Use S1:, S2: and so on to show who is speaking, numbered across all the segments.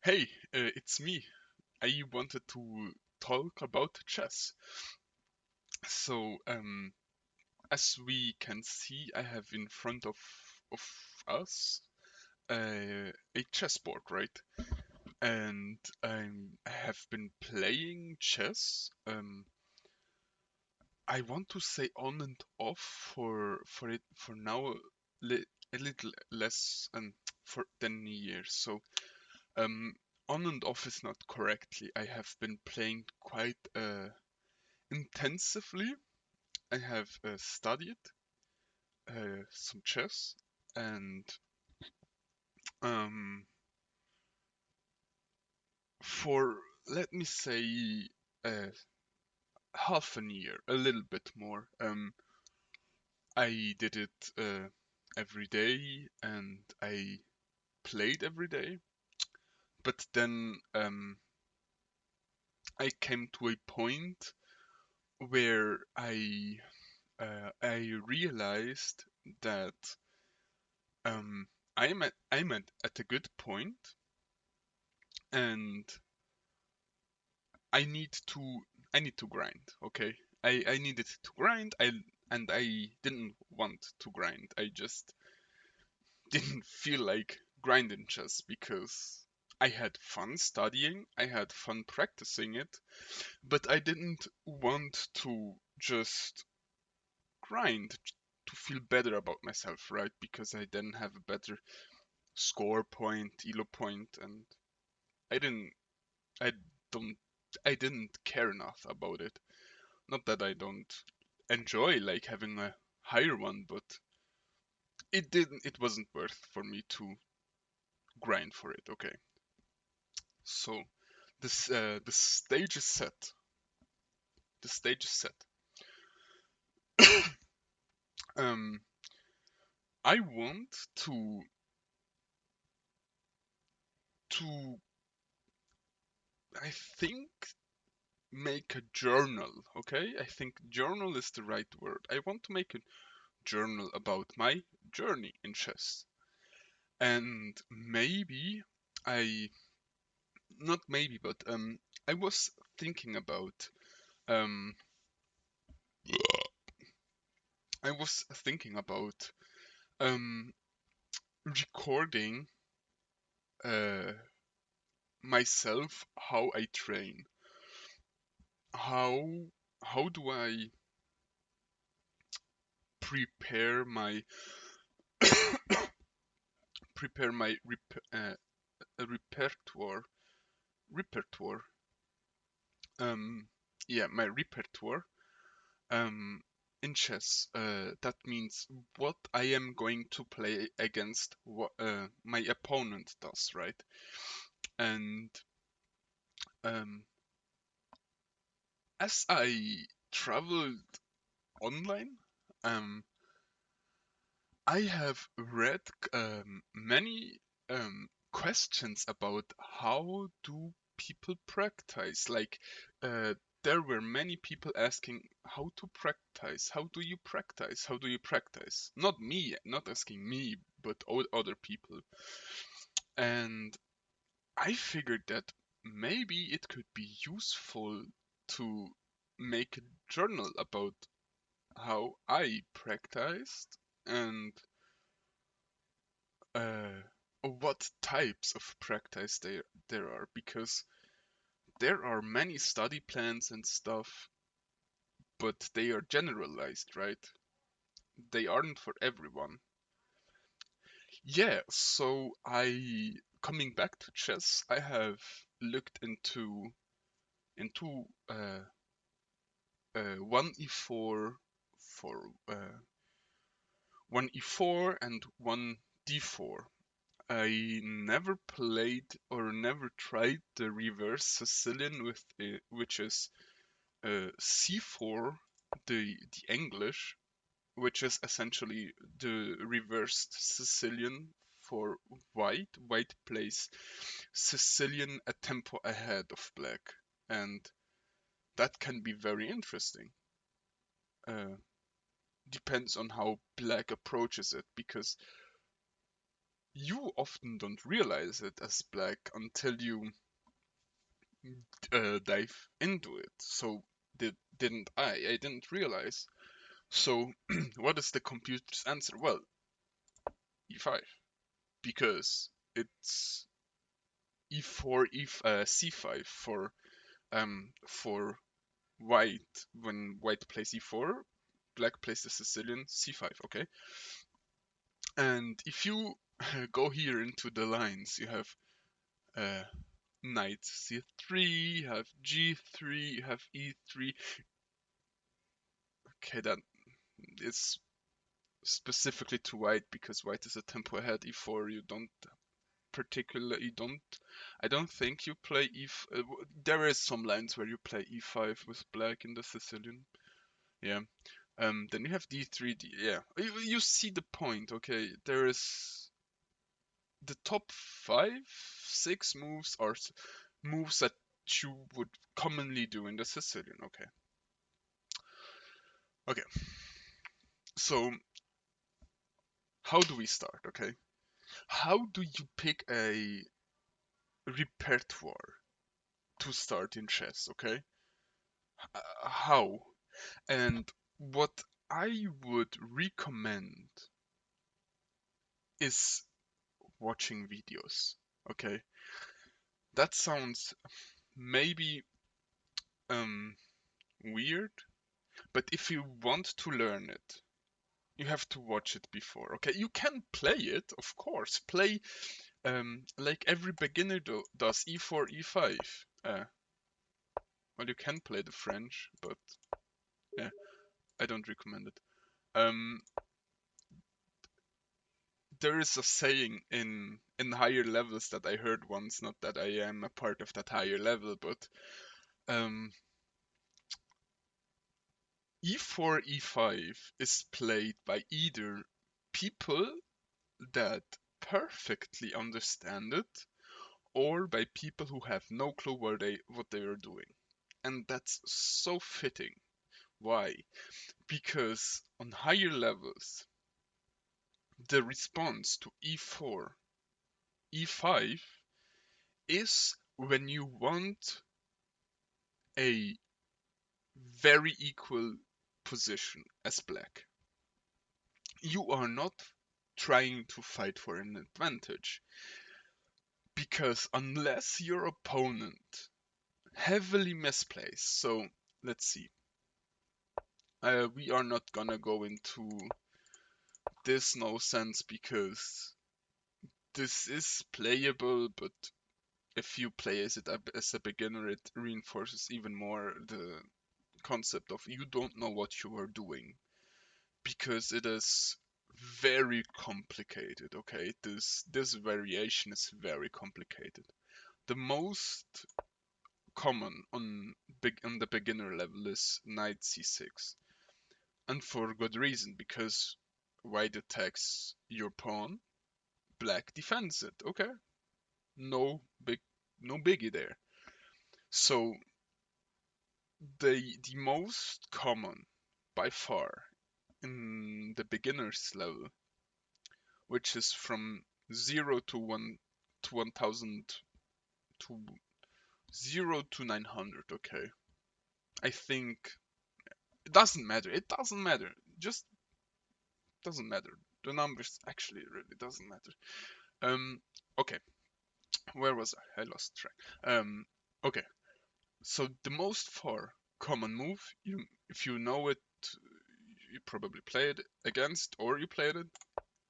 S1: Hey, it's me. I wanted to talk about chess. So, as we can see, I have in front of us a chessboard, right? And I have been playing chess. I want to say on and off for now a little less for than a year. So Um, on and off is not correctly. I have been playing quite intensively. I have studied some chess and um, for let me say uh, half a year, a little bit more. I did it every day and I played every day. But then I came to a point where I realized that I'm at a good point, and I need to I need to grind. Okay, I needed to grind. I didn't want to grind. I just didn't feel like grinding chess because I had fun studying. I had fun practicing it, but I didn't want to just grind to feel better about myself, right? Because I then have a better score point, elo point, and I didn't, I don't, I didn't care enough about it. Not that I don't enjoy like having a higher one, but it wasn't worth for me to grind for it. Okay, so the stage is set. The stage is set. um, I want to I think make a journal. Okay, I think journal is the right word. I want to make a journal about my journey in chess. And maybe I, not maybe, but I was thinking about, um, I was thinking about um, recording uh, myself how I train. How how do I prepare my prepare my repertoire repertoire yeah, my repertoire um, in chess. That means what I am going to play against what my opponent does, right? And um, as I traveled online, um, I have read many questions about how do people practice. Like, there were many people asking how to practice. How do you practice? How do you practice? Not me, not asking me, but other people. And I figured that maybe it could be useful to make a journal about how I practiced and uh, what types of practice there are, because there are many study plans and stuff, but they are generalized, right? They aren't for everyone. Yeah, so I coming back to chess, I have looked into 1e4 for 1e4 and 1d4. I never played or never tried the reverse Sicilian which is c4, the English, which is essentially the reversed Sicilian for white. White plays Sicilian a tempo ahead of black, and that can be very interesting. Uh, Depends on how black approaches it, because you often don't realize it as black until you dive into it. So didn't I? I didn't realize. So what is the computer's answer? Well, e5, because it's e4, c5 for white. When white plays e4, black plays the Sicilian c5. Okay, and if you go here into the lines, you have uh, knight c3, you have g3, you have e3. Okay, that is specifically to white because white is a tempo ahead. E4, you don't particularly don't. I don't think you play there is some lines where you play e5 with black in the Sicilian. Yeah. Then you have d3. Yeah, you see the point. Okay, there is the top 5, 6 moves are moves that you would commonly do in the Sicilian. Okay. Okay. So how do we start? Okay. How do you pick a repertoire to start in chess? Okay. How? And what I would recommend is watching videos. Okay. That sounds maybe um weird, but if you want to learn it, you have to watch it before. Okay, you can play it, of course. Play like every beginner does e4, e5. Well, you can play the French, but yeah, I don't recommend it. Um, there is a saying in higher levels that I heard once. Not that I am a part of that higher level, but um, e4, e5 is played by either people that perfectly understand it or by people who have no clue what they are doing. And that's so fitting. Why? Because on higher levels, the response to e4, e5 is when you want a very equal position as black. You are not trying to fight for an advantage because unless your opponent heavily misplays, so let's see, we are not gonna go into this no sense because this is playable, but if you play as a beginner, it reinforces even more the concept of you don't know what you are doing because it is very complicated. Okay, this variation is very complicated. The most common on the beginner level is knight c6, and for good reason because white attacks your pawn, black defends it. Okay, no big no biggie there. So the most common by far in the beginners level, which is from 0 to 1 to 1000 to 0 to 900. Okay, I think it doesn't matter. It doesn't matter. Just doesn't matter. The numbers actually really doesn't matter. Um, okay, where was I? I lost track. Okay, so the most far common move, if you know it, you probably played against or you played it,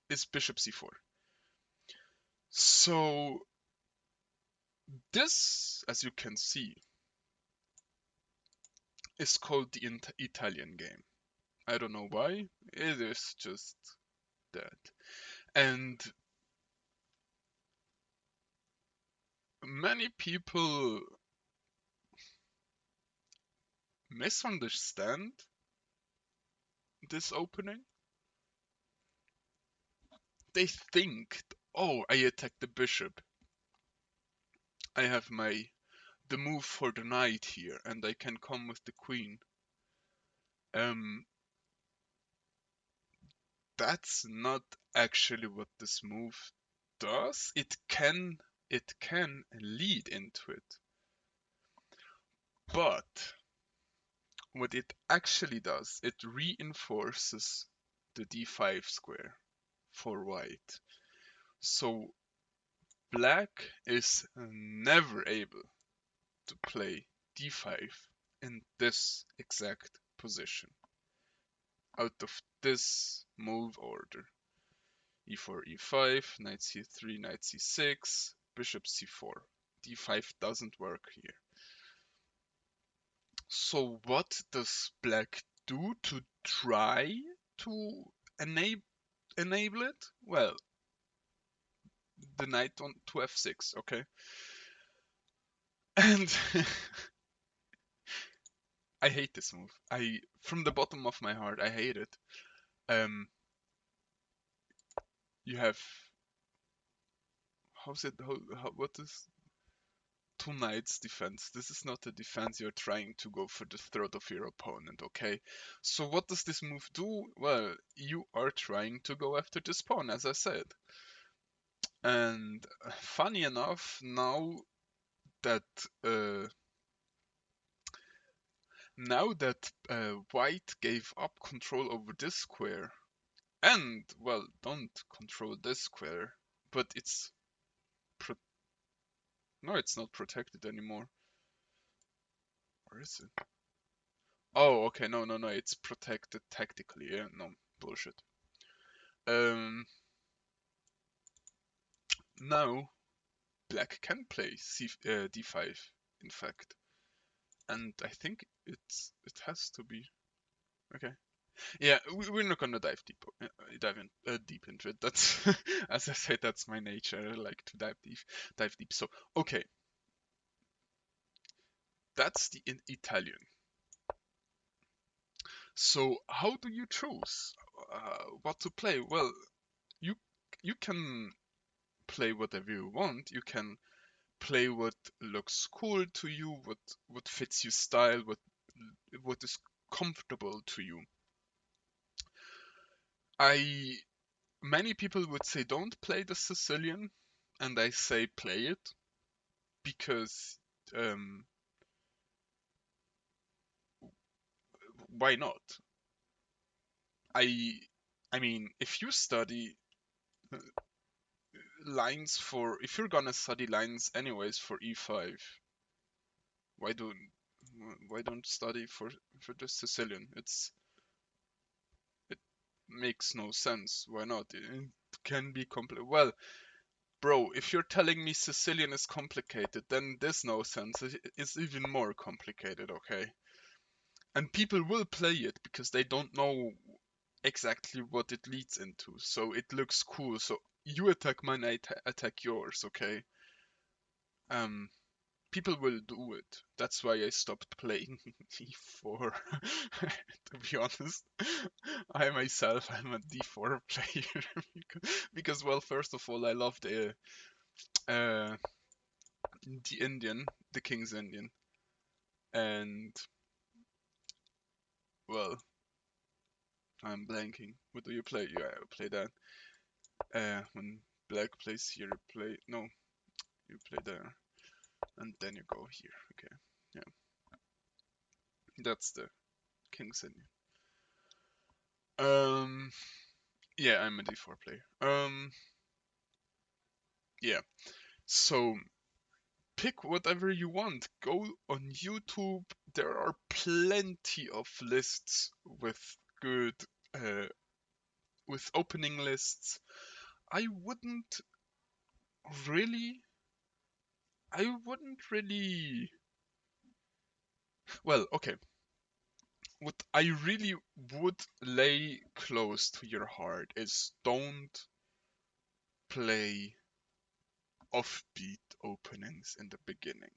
S1: is bishop c4. So this, as you can see, is called the Italian game. I don't know why. It is just that. And many people misunderstand this opening. They think, oh, I attack the bishop. I have the move for the knight here, and I can come with the queen. Um, that's not actually what this move does, it can lead into it. But what it actually does, it reinforces the d5 square for white. So black is never able to play d5 in this exact position out of this move order. e4, e5, knight c3, knight c6, bishop c4. d5 doesn't work here. So what does black do to try to enable it? Well, the knight on to f6, okay? And I hate this move. From the bottom of my heart, I hate it. Um, you have how's it? What is two knights defense? This is not a defense. You're trying to go for the throat of your opponent, okay? So what does this move do? Well, you are trying to go after this pawn, as I said. And funny enough, that uh, white gave up control over this square, and well, don't control this square, but no, it's not protected anymore. Or is it? Oh, okay, no, it's protected tactically. Yeah, no, bullshit. Um, Now black can play d5, in fact, and I think it has to be okay. Yeah, we're not gonna deep into it. That's as I said, that's my nature. I like to dive deep. So okay, that's the Italian. So how do you choose what to play? Well, you you can play whatever you want. You can play what looks cool to you, what fits your style, what is comfortable to you. I Many people would say don't play the Sicilian, and I say play it because um, why not? I I mean, if you study if you're gonna study lines anyways for e5, why don't why don't study for the Sicilian? It makes no sense. Why not? It can be complex. Well, bro, if you're telling me Sicilian is complicated, then there's no sense. It's even more complicated, okay? And people will play it because they don't know exactly what it leads into. So it looks cool. So you attack mine, I attack yours, okay? Um, People will do it. That's why I stopped playing d4. To be honest, I myself am a d4 player because, well, first of all, I love uh, the Indian, the King's Indian, and well, I'm blanking. What do you play? Yeah, I play that. When black plays here, you play no, you play there, and then you go here. Okay, yeah, that's the King's Indian. Um, yeah, I'm a d4 player. Yeah. So pick whatever you want. Go on YouTube. There are plenty of lists good, uh, with opening lists. I wouldn't really, I wouldn't really. Well, okay. What I really would lay close to your heart is don't play offbeat openings in the beginning.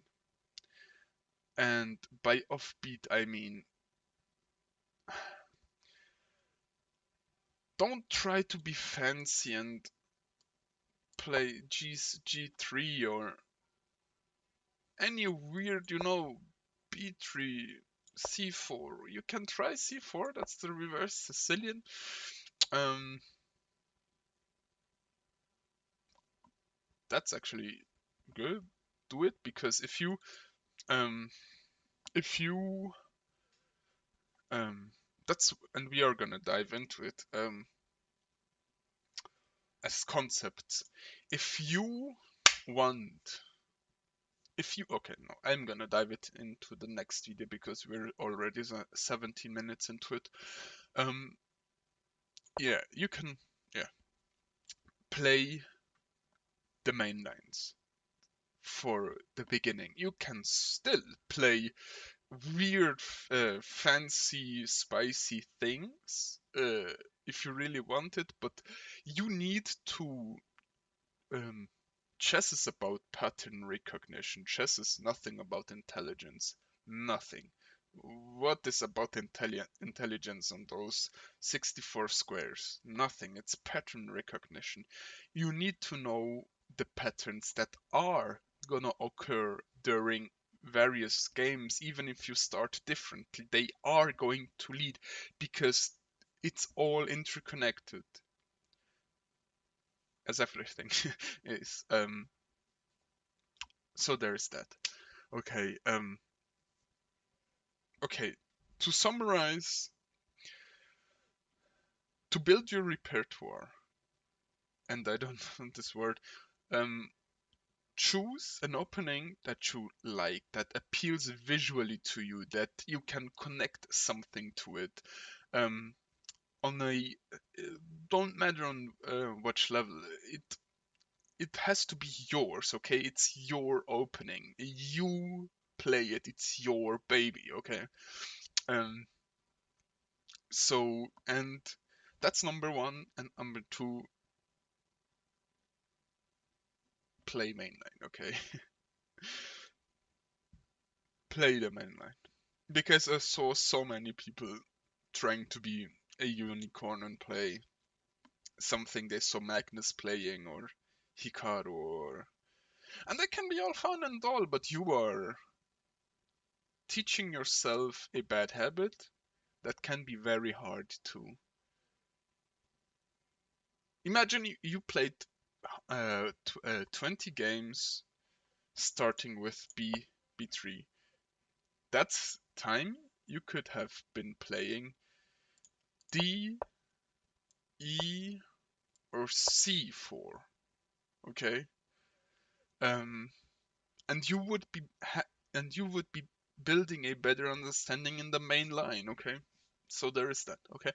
S1: And by offbeat, I mean don't try to be fancy and play G3 or any weird, B3, C4. You can try C4, that's the reverse Sicilian. Um, that's actually good. Do it, because um if you that's, and we are gonna dive into it as concepts. If you want, if you okay, no, I'm gonna dive it into the next video because we're already 17 minutes into it. Um, yeah, you can, yeah, play the main lines for the beginning. You can still play weird, fancy, spicy things if you really want it, but you need to. Um, chess is about pattern recognition. Chess is nothing about intelligence. Nothing. What is about intelligence on those 64 squares? Nothing. It's pattern recognition. You need to know the patterns that are gonna occur during various games, even if you start differently. They are going to lead, because it's all interconnected, as everything is. So there's that. Okay. Okay. To summarize, to build your repertoire, and I don't want this word, um, choose an opening that you like, that appeals visually to you, that you can connect something to it. On a don't matter on which level it has to be yours. Okay, it's your opening. You play it. It's your baby. Okay. Um, So, and that's number one. And number two, play mainline, okay? Play the mainline. Because I saw so many people trying to be a unicorn and play something they saw Magnus playing or Hikaru or. And that can be all fun and all, but you are teaching yourself a bad habit that can be very hard to. Imagine you played 20 games starting with B3. That's time you could have been playing D, E, or C4. Okay, um, and you would be building a better understanding in the main line. Okay, so there is that. Okay,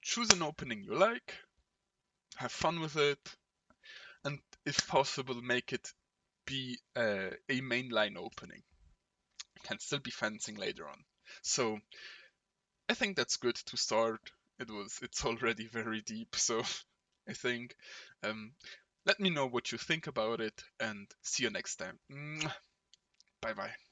S1: choose an opening you like, have fun with it, and if possible, make it be a mainline opening. Can still be fencing later on. So I think that's good to start. It's already very deep, so I think. Um, Let me know what you think about it, and see you next time. Bye bye.